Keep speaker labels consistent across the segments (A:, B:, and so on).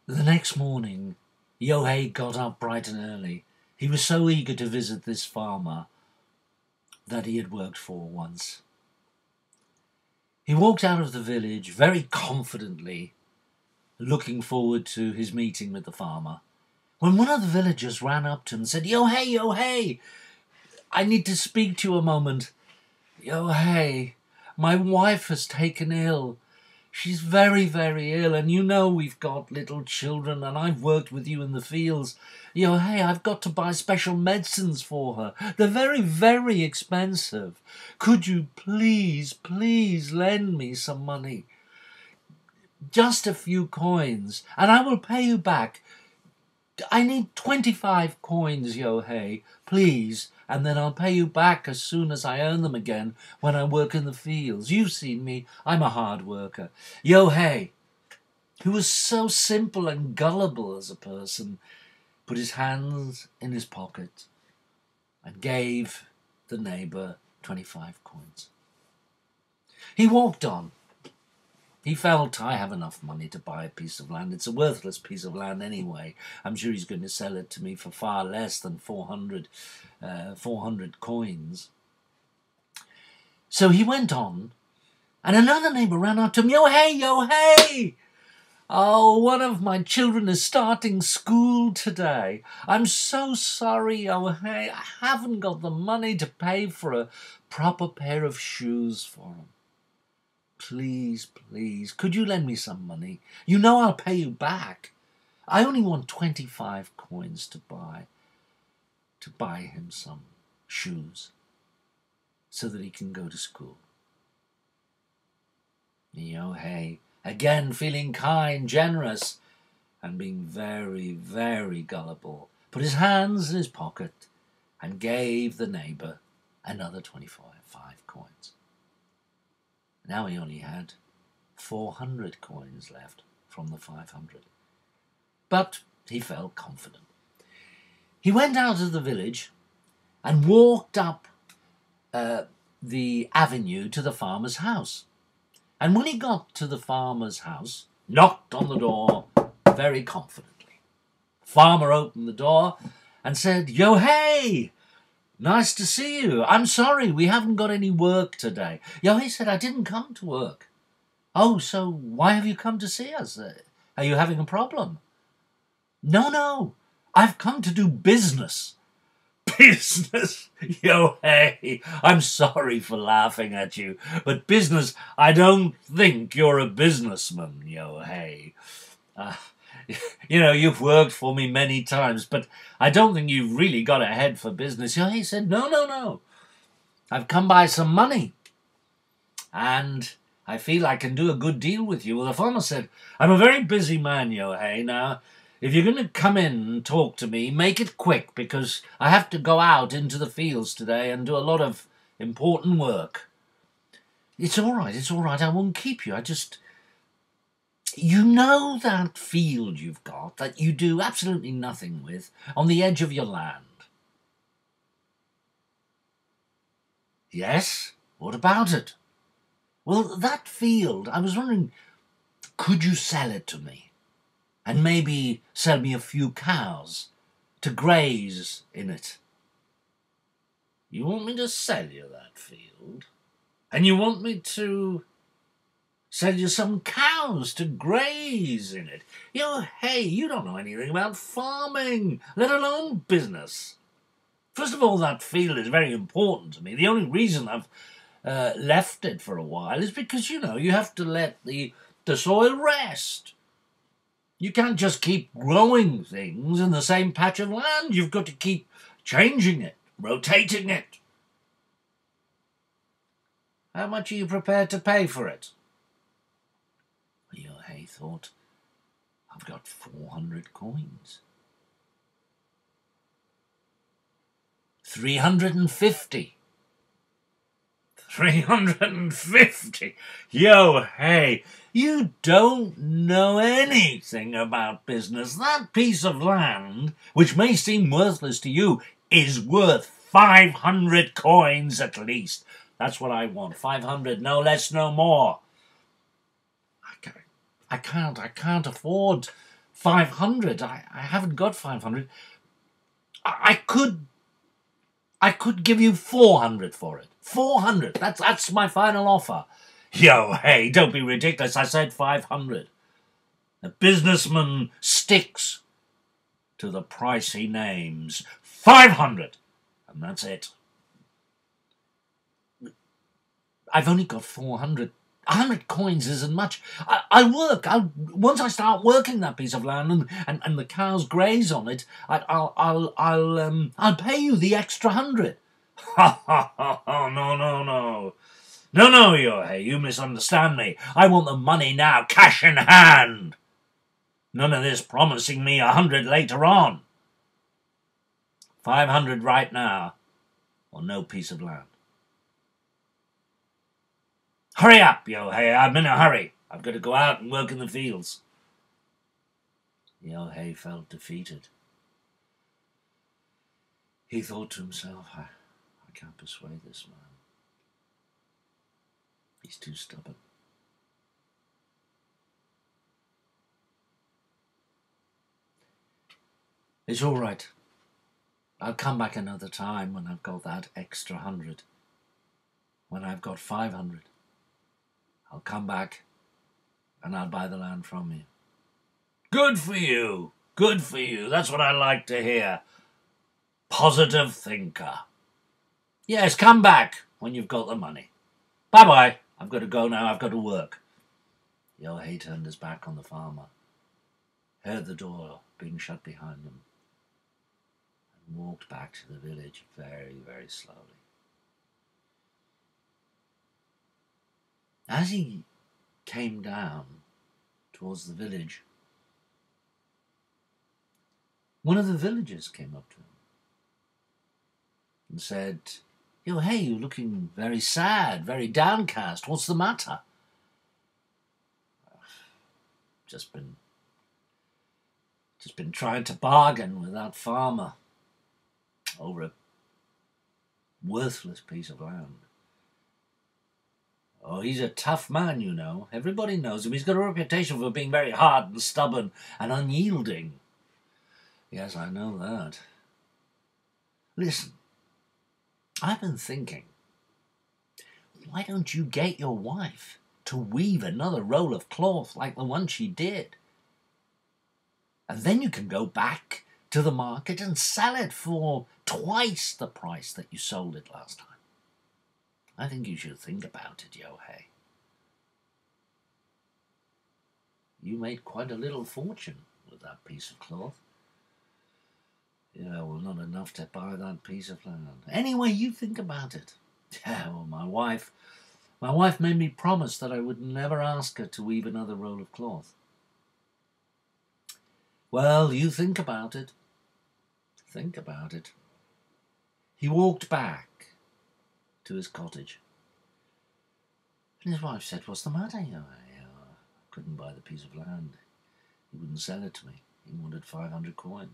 A: The next morning, Yohei got up bright and early. He was so eager to visit this farmer that he had worked for once. He walked out of the village very confidently, looking forward to his meeting with the farmer, when one of the villagers ran up to him and said, "Yohei, Yohei, I need to speak to you a moment. Yohei, my wife has taken ill. She's very, very ill, and you know we've got little children, and I've worked with you in the fields. Yohei, I've got to buy special medicines for her. They're very, very expensive. Could you please, please lend me some money? Just a few coins, and I will pay you back. I need 25 coins, Yohei, please, and then I'll pay you back as soon as I earn them again when I work in the fields. You've seen me. I'm a hard worker." Yohei, who was so simple and gullible as a person, put his hands in his pocket and gave the neighbour 25 coins. He walked on. He felt, I have enough money to buy a piece of land. It's a worthless piece of land anyway. I'm sure he's going to sell it to me for far less than 400 coins. So he went on, and another neighbour ran up to him. "Yohei, Yohei! Oh, one of my children is starting school today. I'm so sorry, Yohei. I haven't got the money to pay for a proper pair of shoes for him. Please, please, could you lend me some money? You know I'll pay you back. I only want 25 coins to buy him some shoes so that he can go to school." Yohei, again feeling kind, generous, and being very, very gullible, put his hands in his pocket and gave the neighbour another 25 coins. Now he only had 400 coins left from the 500. But he felt confident. He went out of the village and walked up the avenue to the farmer's house. And when he got to the farmer's house, knocked on the door very confidently. Farmer opened the door and said, "Yohei, nice to see you. I'm sorry, we haven't got any work today." Yohei said, "I didn't come to work." "Oh, so why have you come to see us? Are you having a problem?" No, I've come to do business." "Business? Yohei, I'm sorry for laughing at you, but business, I don't think you're a businessman, Yohei. You've worked for me many times, but I don't think you've really got a head for business." Yohei said, No. I've come by some money, and I feel I can do a good deal with you." Well, the farmer said, "I'm a very busy man, Yohei. Now, if you're going to come in and talk to me, make it quick, because I have to go out into the fields today and do a lot of important work." It's all right, I won't keep you. You know that field you've got that you do absolutely nothing with on the edge of your land? "Yes, what about it?" "Well, that field, I was wondering, could you sell it to me? And maybe sell me a few cows to graze in it." "You want me to sell you that field? And you want me to sell you some cows to graze in it? Hey, you don't know anything about farming, let alone business. First of all, that field is very important to me. The only reason I've left it for a while is because, you have to let the soil rest. You can't just keep growing things in the same patch of land. You've got to keep changing it, rotating it." "How much are you prepared to pay for it?" Yohei thought, "I've got 400 coins. 350. 350? Yohei, you don't know anything about business. That piece of land, which may seem worthless to you, is worth 500 coins at least. That's what I want. 500, no less, no more." I can't afford 500. I haven't got 500. I could give you 400 for it. 400. That's my final offer. Yo, hey, don't be ridiculous. I said 500. A businessman sticks to the price he names. 500. And that's it. I've only got 400. 100 coins isn't much. I'll work. Once I start working that piece of land and the cows graze on it, I'll pay you the extra 100. Ha ha ha ha! No, Yohei, you misunderstand me. I want the money now, cash in hand. None of this promising me 100 later on. 500 right now, or no piece of land. Hurry up, Yohei, I'm in a hurry. I've got to go out and work in the fields. Yohei felt defeated. He thought to himself, I can't persuade this man. He's too stubborn. It's all right. I'll come back another time when I've got that extra 100. When I've got 500. I'll come back and I'll buy the land from you. Good for you. Good for you. That's what I like to hear. Positive thinker. Yes, come back when you've got the money. Bye-bye. I've got to go now. I've got to work. Yohei turned his back on the farmer, heard the door being shut behind him, and walked back to the village very, very slowly. As he came down towards the village, one of the villagers came up to him and said, Yohei, you're looking very sad, very downcast. What's the matter? Just been trying to bargain with that farmer over a worthless piece of land. Oh, he's a tough man, you know. Everybody knows him. He's got a reputation for being very hard and stubborn and unyielding. Yes, I know that. Listen, I've been thinking, why don't you get your wife to weave another roll of cloth like the one she did? And then you can go back to the market and sell it for twice the price that you sold it last time. I think you should think about it, Yohei. You made quite a little fortune with that piece of cloth. Yeah, well, not enough to buy that piece of land. Anyway, you think about it. Yeah, well, my wife made me promise that I would never ask her to weave another roll of cloth. Well, you think about it. Think about it. He walked back to his cottage. And his wife said, what's the matter? I couldn't buy the piece of land. He wouldn't sell it to me. He wanted 500 coins.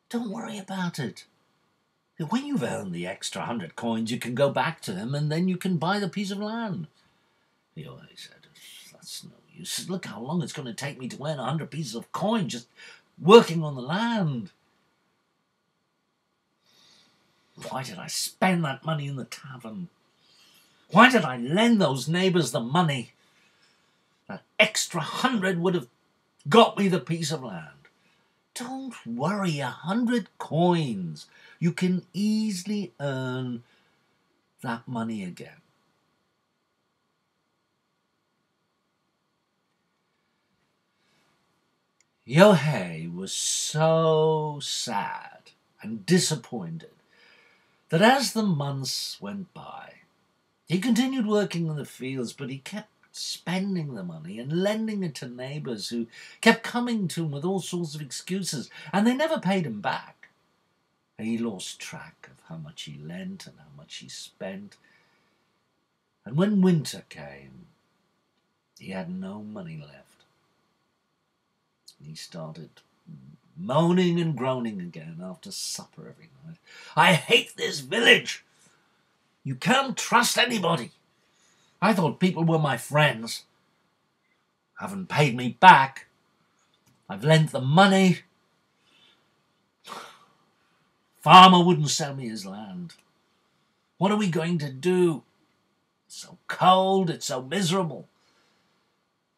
A: Don't worry about it. When you've earned the extra 100 coins, you can go back to him and then you can buy the piece of land. He said, that's no use. Look how long it's going to take me to earn 100 pieces of coin just working on the land. Why did I spend that money in the tavern? Why did I lend those neighbours the money? That extra 100 would have got me the piece of land. Don't worry, 100 coins. You can easily earn that money again. Yohei was so sad and disappointed that as the months went by, he continued working in the fields, but he kept spending the money and lending it to neighbours who kept coming to him with all sorts of excuses, and they never paid him back. He lost track of how much he lent and how much he spent. And when winter came, he had no money left. He started moaning and groaning again after supper every night. I hate this village. You can't trust anybody. I thought people were my friends. Haven't paid me back. I've lent them money. Farmer wouldn't sell me his land. What are we going to do? It's so cold, it's so miserable.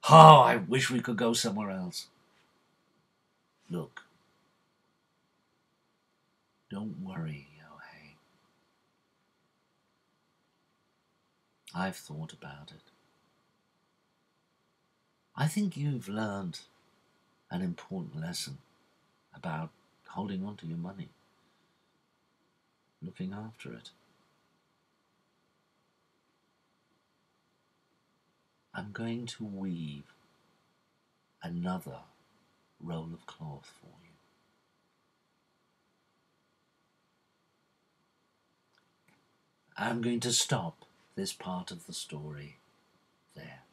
A: Oh, I wish we could go somewhere else. Look, don't worry, Yohei. I've thought about it. I think you've learned an important lesson about holding on to your money, looking after it. I'm going to weave another roll of cloth for you. I'm going to stop this part of the story there.